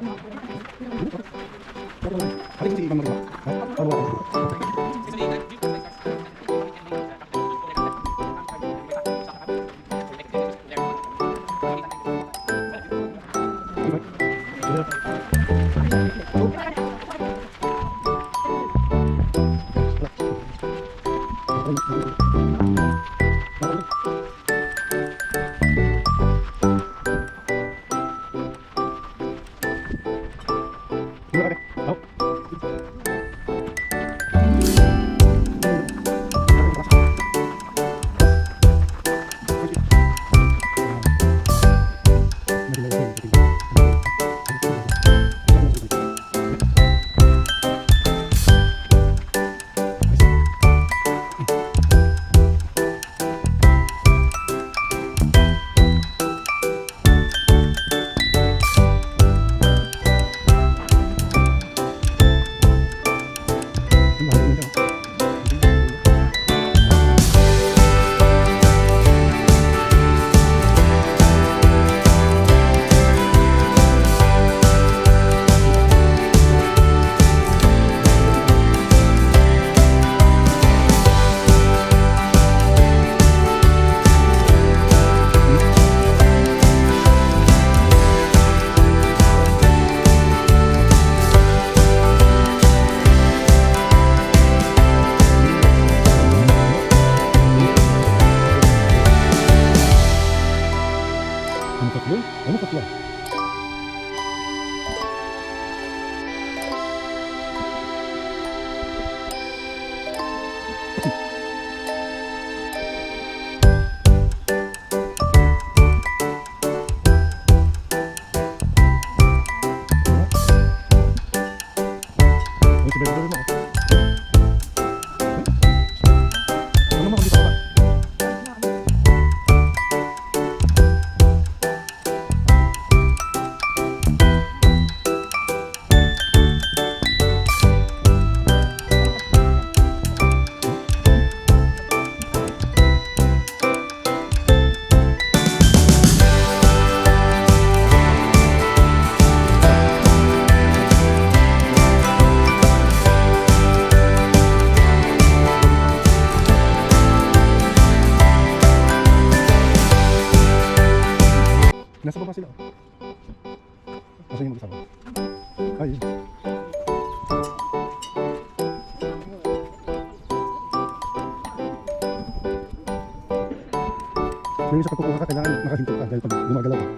Balik si Ibang Marima. Ano ka pala? Nasa baba sila. Nasaan yung mag-asawa? Ay, yun. Yung sa pagkukuha ka, kailangan makahinto ka dahil pag gumagalaw ka.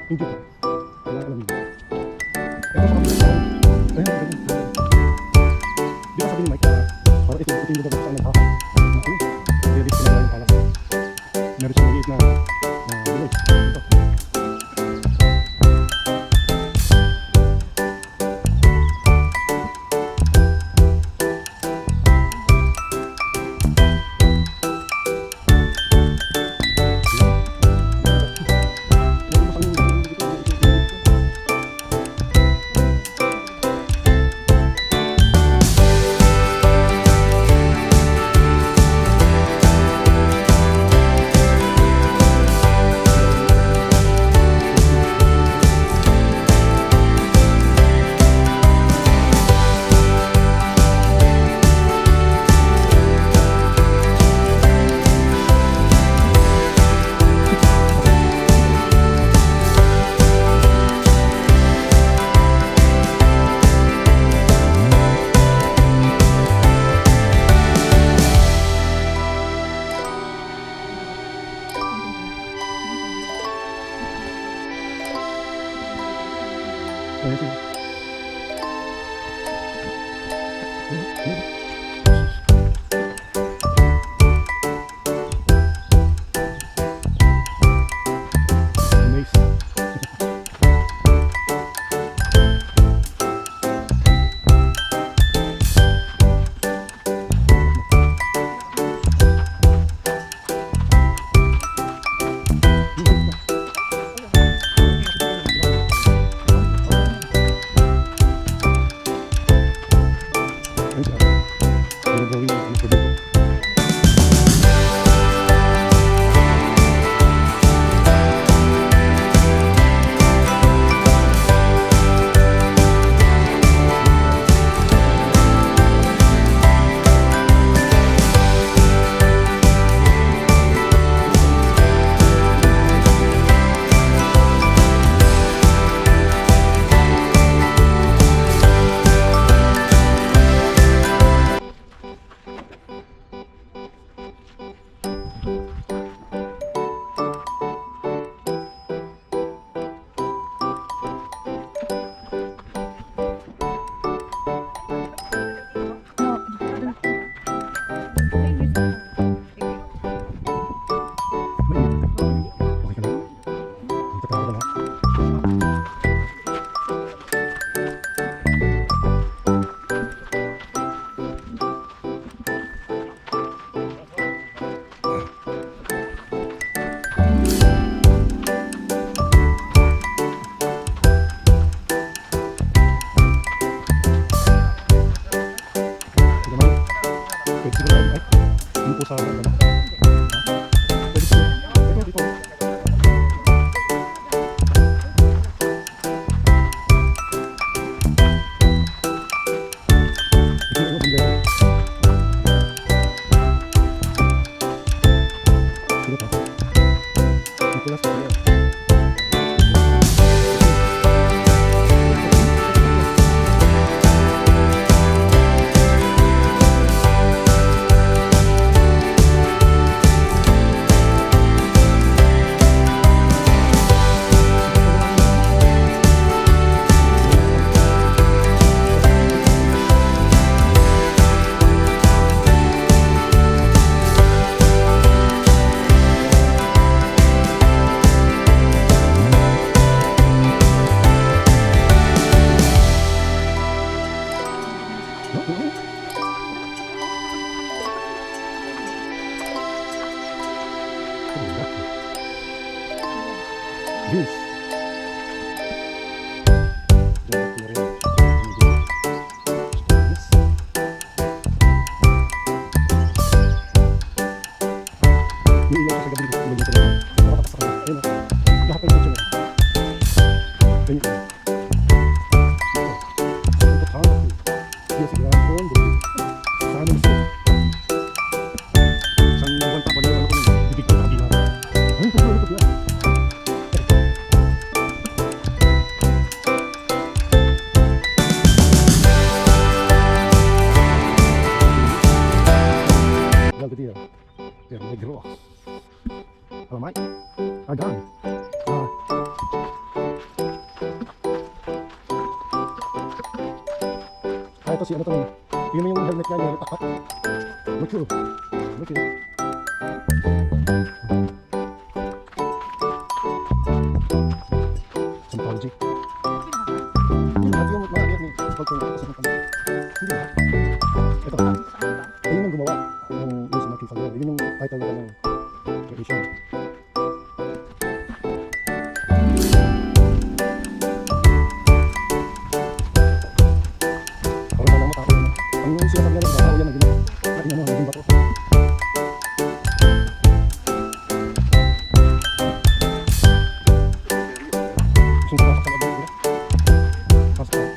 Hindi pa. Kaya alam niyo. Ito sa kapila. Ayun, ayun. Di ba sabi ni Mike na parang ito yung lugar sa naghahal. Ito. Kaya dito pinagawa yung palak. Meron siyang maliit na village. Ito. Yung po sa ano? Ha? Pwede po. Ito, dito. Ito yung bumili. Sino to? Nicolas Taglier. Vince. Yung ilaw sa gabi ko, yung sa gabi. Nakatakas ako. Ayun o. Lahat ng picture na. Ayun o. Ito tawag ko. Yung sigurado ko, hindi. Saan ang gusto? Isang buwan pa ko na yung bibig ko nakabila. Ayun, pagkalikot na. Well, the deal. They're negro. Alamay. Agan. Ito si ano to. Yun yung helmet niya, yung takat. Look you. Look you. Symptomology. Yun lahat yung mga ni Falcon kasi ng kamay. Hindi ba? Ito. Ayun ang gumawa ng Luis Martin Falier. Yun yung title nila ng creation. Parang alam mo tao yun. Ang yung sinasabi nila, tao yan ang ginawa. At yun ang naging bato. Gusto nyo pasok sa lagay nila? Pasok ka.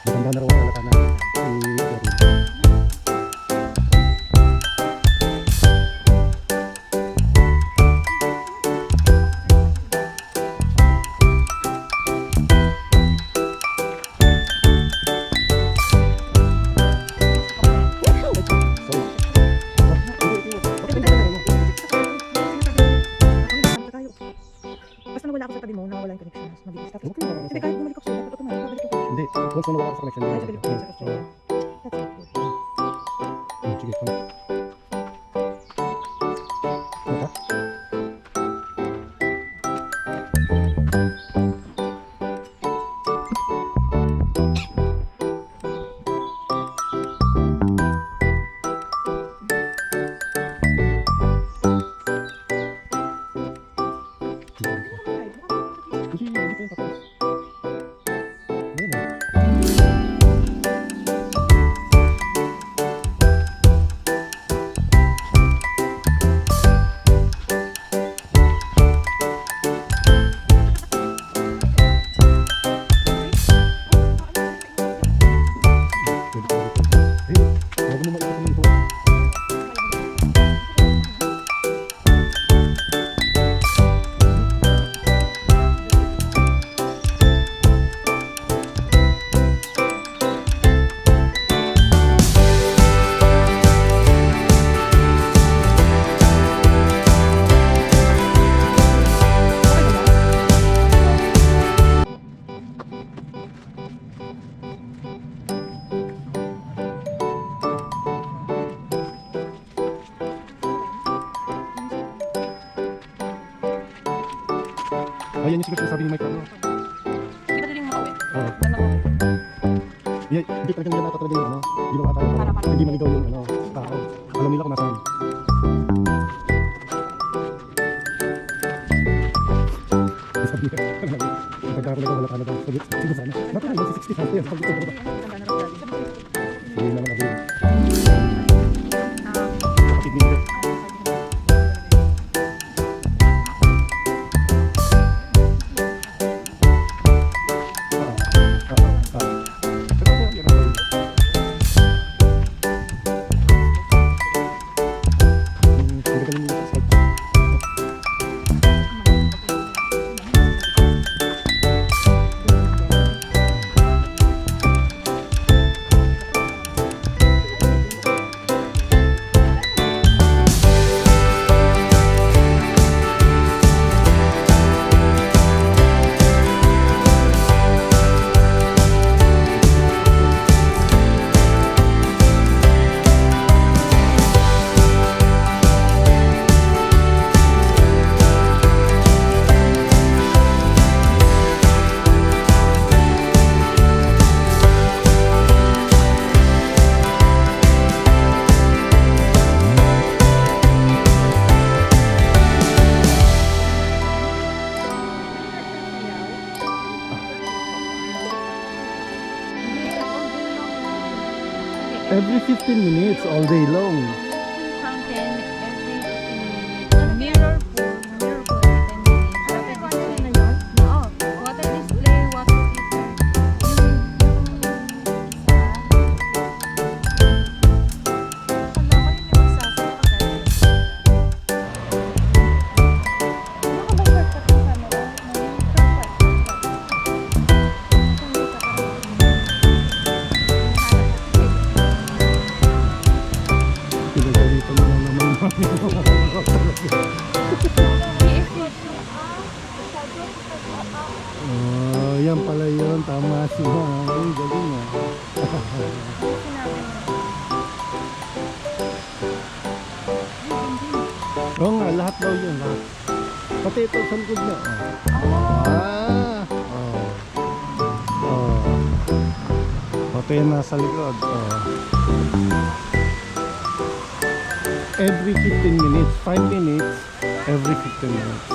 Matanda na raw ang alata na si Erwin. Basta nawala ako sa tabi mo, nawala yung connection. Mas mabilis. Tapos, Okay, hindi kahit bumalik ako sa'yo, dapat automatic babalik yung connection. Hindi, once na nawala ka sa connection. Ay, sa Pilipinas, sa Australia. That's it. Sige, come. Mata? Hindi, hindi pa yung tapos. Ayun o. Ayan yung siguro sabi ni Mike, ano? Kita din yung makawin. Oo. Ano ko? Hindi talaga nila nakatalaga yung ano, ginawa tayo. Para. Hindi maligaw yung ano, tao. Alam nila kung nasaan. Sabi niya, pagkakalaga wala ka na daw. Sige sana. Bakit na 60 na yan? Sabi ko, hindi naman abili. Kapatid niya. Every 15 minutes, all day long. Fountain every 15 minutes. Mirror pool. Mirror pool every 10 minutes. Water display. Oo. Water display, water heater. Pinagalitan mo na naman. Oh, yan pala yun. Tama siya. Ay, galing ah. Oo nga, lahat daw yun. Lahat. Pati ito sa likod niya. Oh. Pati yung nasa likod. Oh. Every 15 minutes. 5 minutes. Every 15 minutes.